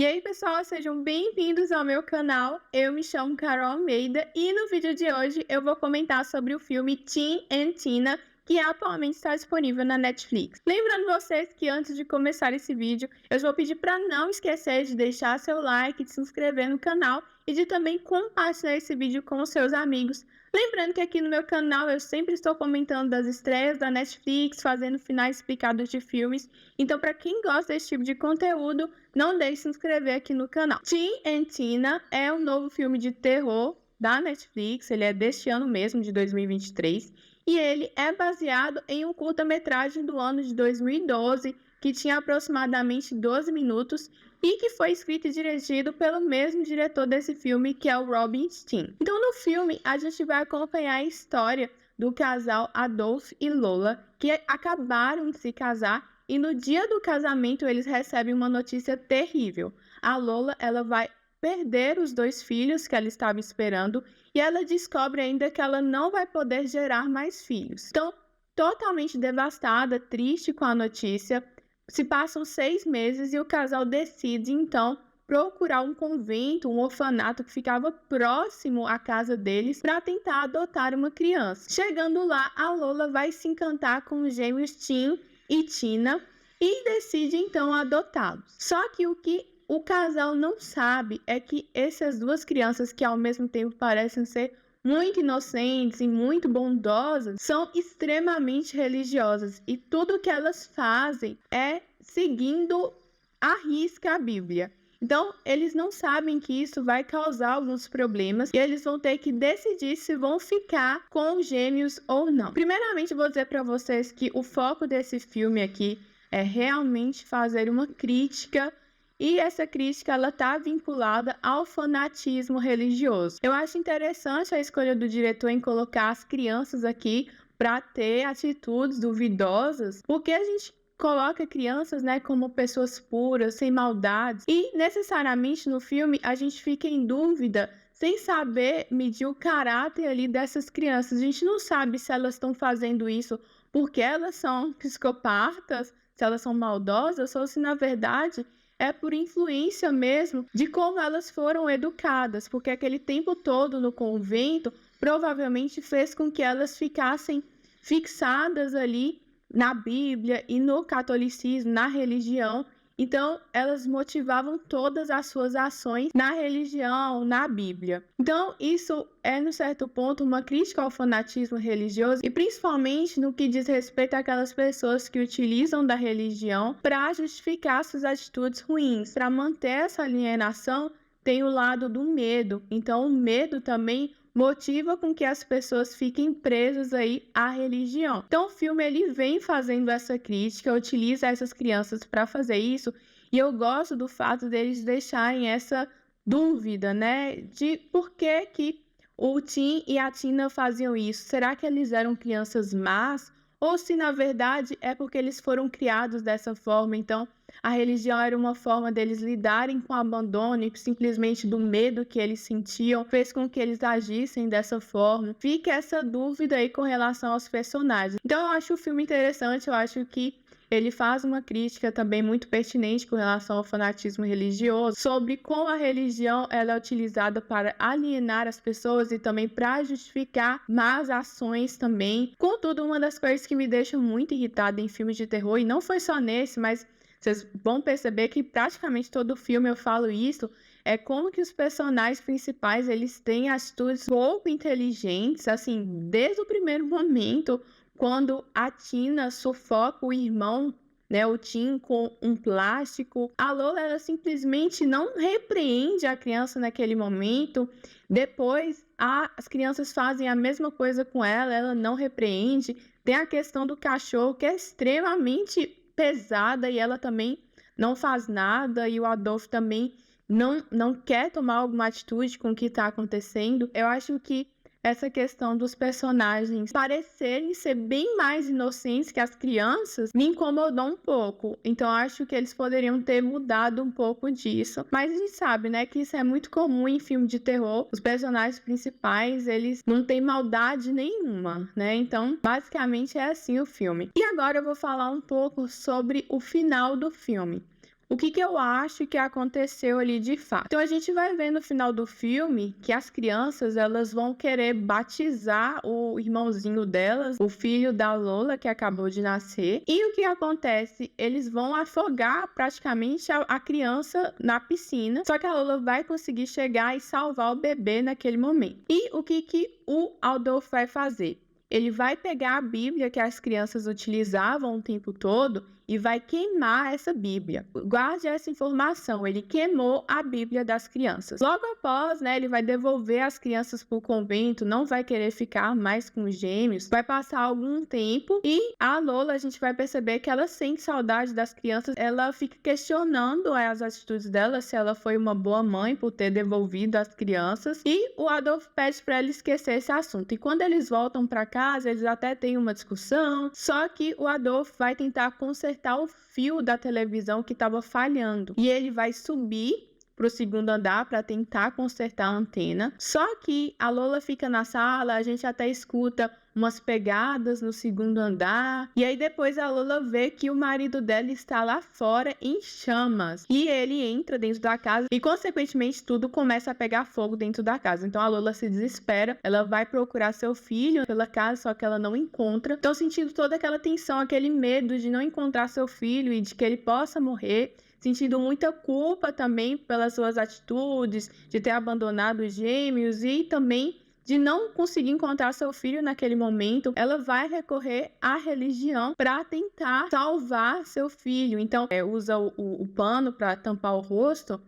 E aí, pessoal, sejam bem-vindos ao meu canal. Eu me chamo Carol Almeida e no vídeo de hoje eu vou comentar sobre o filme Tim and Tina, que atualmente está disponível na Netflix. Lembrando vocês que antes de começar esse vídeo, eu vou pedir para não esquecer de deixar seu like, de se inscrever no canal e de também compartilhar esse vídeo com os seus amigos. Lembrando que aqui no meu canal eu sempre estou comentando das estreias da Netflix, fazendo finais explicados de filmes. Então, para quem gosta desse tipo de conteúdo, não deixe de se inscrever aqui no canal. Tim and Tina é um novo filme de terror da Netflix, ele é deste ano mesmo, de 2023, e ele é baseado em um curta-metragem do ano de 2012, que tinha aproximadamente 12 minutos, e que foi escrito e dirigido pelo mesmo diretor desse filme, que é o Robin Steen. Então, no filme, a gente vai acompanhar a história do casal Adolf e Lola, que acabaram de se casar, e no dia do casamento eles recebem uma notícia terrível. A Lola, ela vai perder os 2 filhos que ela estava esperando, e ela descobre ainda que ela não vai poder gerar mais filhos. Então, totalmente devastada, triste com a notícia, se passam 6 meses e o casal decide, então, procurar um convento, um orfanato que ficava próximo à casa deles para tentar adotar uma criança. Chegando lá, a Lola vai se encantar com os gêmeos Tim e Tina e decide então adotá-los. Só que o que o casal não sabe é que essas 2 crianças, que ao mesmo tempo parecem ser muito inocentes e muito bondosas, são extremamente religiosas e tudo que elas fazem é seguindo à risca a Bíblia. Então, eles não sabem que isso vai causar alguns problemas e eles vão ter que decidir se vão ficar com os gêmeos ou não. Primeiramente, vou dizer para vocês que o foco desse filme aqui é realmente fazer uma crítica, e essa crítica ela está vinculada ao fanatismo religioso. Eu acho interessante a escolha do diretor em colocar as crianças aqui para ter atitudes duvidosas, porque a gente coloca crianças, né, como pessoas puras, sem maldades, e necessariamente no filme a gente fica em dúvida, sem saber medir o caráter ali dessas crianças. A gente não sabe se elas estão fazendo isso porque elas são psicopatas, se elas são maldosas, ou se na verdade é por influência mesmo de como elas foram educadas, porque aquele tempo todo no convento provavelmente fez com que elas ficassem fixadas ali na Bíblia e no catolicismo, na religião. Então, elas motivavam todas as suas ações na religião, na Bíblia. Então, isso é, no certo ponto, uma crítica ao fanatismo religioso e principalmente no que diz respeito àquelas pessoas que utilizam da religião para justificar suas atitudes ruins. Para manter essa alienação, tem o lado do medo. Então, o medo também motiva com que as pessoas fiquem presas aí à religião. Então o filme ele vem fazendo essa crítica, utiliza essas crianças para fazer isso, e eu gosto do fato deles deixarem essa dúvida, né, de por que que o Tim e a Tina faziam isso. Será que eles eram crianças más? Ou se na verdade é porque eles foram criados dessa forma, então a religião era uma forma deles lidarem com o abandono e simplesmente do medo que eles sentiam fez com que eles agissem dessa forma. Fica essa dúvida aí com relação aos personagens. Então eu acho o filme interessante, eu acho que ele faz uma crítica também muito pertinente com relação ao fanatismo religioso, sobre como a religião ela é utilizada para alienar as pessoas e também para justificar más ações também. Contudo, uma das coisas que me deixa muito irritada em filmes de terror, e não foi só nesse, mas vocês vão perceber que praticamente todo filme eu falo isso, é como que os personagens principais eles têm atitudes pouco inteligentes, assim, desde o primeiro momento, quando a Tina sufoca o irmão, né, o Tim, com um plástico. A Lola, ela simplesmente não repreende a criança naquele momento. Depois, as crianças fazem a mesma coisa com ela, ela não repreende. Tem a questão do cachorro, que é extremamente pesada, e ela também não faz nada, e o Adolf também não quer tomar alguma atitude com o que está acontecendo. Eu acho que essa questão dos personagens parecerem ser bem mais inocentes que as crianças me incomodou um pouco. Então acho que eles poderiam ter mudado um pouco disso. Mas a gente sabe, né, que isso é muito comum em filme de terror. Os personagens principais, eles não têm maldade nenhuma, né? Então, basicamente é assim o filme. E agora eu vou falar um pouco sobre o final do filme. O que eu acho que aconteceu ali de fato? Então a gente vai ver no final do filme que as crianças elas vão querer batizar o irmãozinho delas, o filho da Lola que acabou de nascer. E o que acontece? Eles vão afogar praticamente a criança na piscina. Só que a Lola vai conseguir chegar e salvar o bebê naquele momento. E o que o Adolf vai fazer? Ele vai pegar a Bíblia que as crianças utilizavam o tempo todo e vai queimar essa Bíblia. Guarde essa informação, ele queimou a Bíblia das crianças. Logo após, né, ele vai devolver as crianças para o convento, não vai querer ficar mais com os gêmeos. Vai passar algum tempo e a Lola, a gente vai perceber que ela sente saudade das crianças, ela fica questionando as atitudes dela, se ela foi uma boa mãe por ter devolvido as crianças. E o Adolf pede para ela esquecer esse assunto. E quando eles voltam para casa, eles até têm uma discussão, só que o Adolf vai tentar consertar o fio da televisão que estava falhando. E ele vai subir para o segundo andar para tentar consertar a antena. Só que a Lola fica na sala, a gente até escuta umas pegadas no segundo andar. E aí depois a Lola vê que o marido dela está lá fora em chamas. E ele entra dentro da casa e consequentemente tudo começa a pegar fogo dentro da casa. Então a Lola se desespera, ela vai procurar seu filho pela casa, só que ela não encontra. Então sentindo toda aquela tensão, aquele medo de não encontrar seu filho e de que ele possa morrer, sentindo muita culpa também pelas suas atitudes, de ter abandonado os gêmeos e também de não conseguir encontrar seu filho naquele momento, ela vai recorrer à religião para tentar salvar seu filho. Então, usa o pano para tampar o rosto,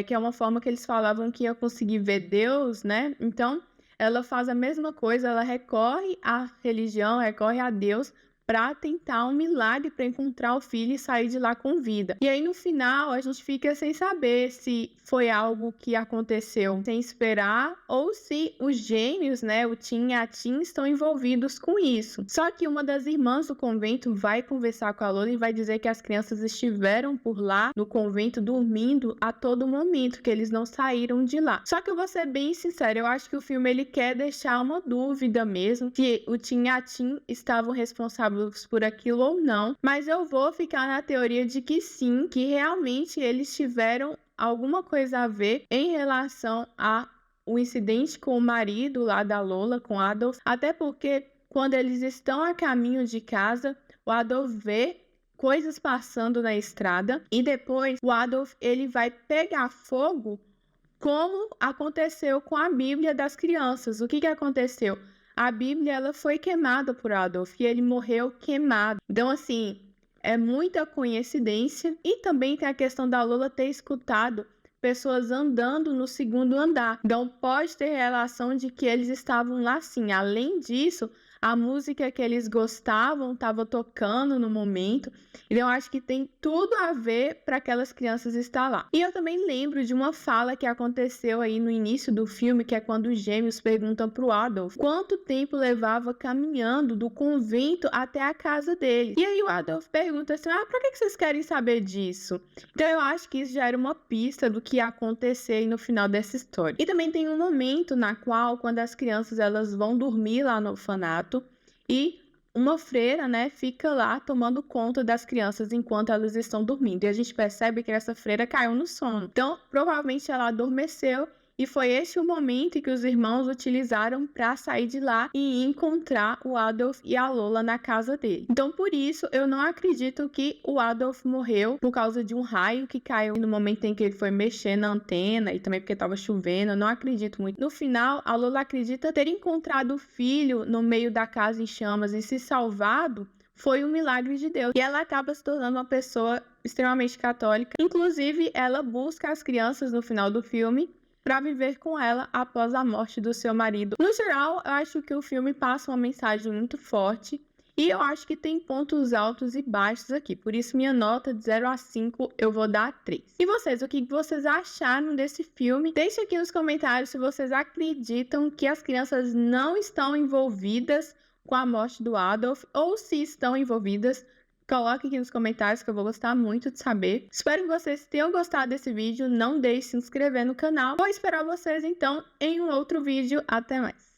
que é uma forma que eles falavam que ia conseguir ver Deus, né? Então, ela faz a mesma coisa, ela recorre à religião, recorre a Deus para tentar um milagre para encontrar o filho e sair de lá com vida. E aí no final a gente fica sem saber se foi algo que aconteceu sem esperar ou se os gêmeos, né, o Tim e a Tin estão envolvidos com isso. Só que uma das irmãs do convento vai conversar com a Lola e vai dizer que as crianças estiveram por lá no convento dormindo a todo momento, que eles não saíram de lá. Só que eu vou ser bem sincera, eu acho que o filme ele quer deixar uma dúvida mesmo, que o Tim e a Tin estavam responsáveis por aquilo ou não, mas eu vou ficar na teoria de que sim, que realmente eles tiveram alguma coisa a ver em relação a o incidente com o marido lá da Lola, com Adolf, até porque quando eles estão a caminho de casa, o Adolf vê coisas passando na estrada e depois o Adolf ele vai pegar fogo, como aconteceu com a Bíblia das crianças. O que aconteceu? A Bíblia ela foi queimada por Adolf e ele morreu queimado. Então, assim, é muita coincidência. E também tem a questão da Lola ter escutado pessoas andando no segundo andar. Então, pode ter relação de que eles estavam lá sim. Além disso, a música que eles gostavam estava tocando no momento. Então, eu acho que tem tudo a ver para aquelas crianças estar lá. E eu também lembro de uma fala que aconteceu aí no início do filme, que é quando os gêmeos perguntam para o Adolf quanto tempo levava caminhando do convento até a casa deles. E aí o Adolf pergunta assim, para que vocês querem saber disso? Então, eu acho que isso já era uma pista do que ia acontecer aí no final dessa história. E também tem um momento na qual, quando as crianças elas vão dormir lá no orfanato, e uma freira, né, fica lá tomando conta das crianças enquanto elas estão dormindo. E a gente percebe que essa freira caiu no sono. Então, provavelmente ela adormeceu e foi esse o momento que os irmãos utilizaram para sair de lá e encontrar o Adolf e a Lola na casa dele. Então, por isso, eu não acredito que o Adolf morreu por causa de um raio que caiu no momento em que ele foi mexer na antena e também porque estava chovendo. Eu não acredito muito. No final, a Lola acredita ter encontrado o filho no meio da casa em chamas e se salvado. Foi um milagre de Deus. E ela acaba se tornando uma pessoa extremamente católica. Inclusive, ela busca as crianças no final do filme para viver com ela após a morte do seu marido. No geral, eu acho que o filme passa uma mensagem muito forte e eu acho que tem pontos altos e baixos aqui. Por isso, minha nota de 0 a 5 eu vou dar 3. E vocês, o que vocês acharam desse filme? Deixe aqui nos comentários se vocês acreditam que as crianças não estão envolvidas com a morte do Adolf ou se estão envolvidas. Coloque aqui nos comentários que eu vou gostar muito de saber. Espero que vocês tenham gostado desse vídeo. Não deixe de se inscrever no canal. Vou esperar vocês então em um outro vídeo. Até mais!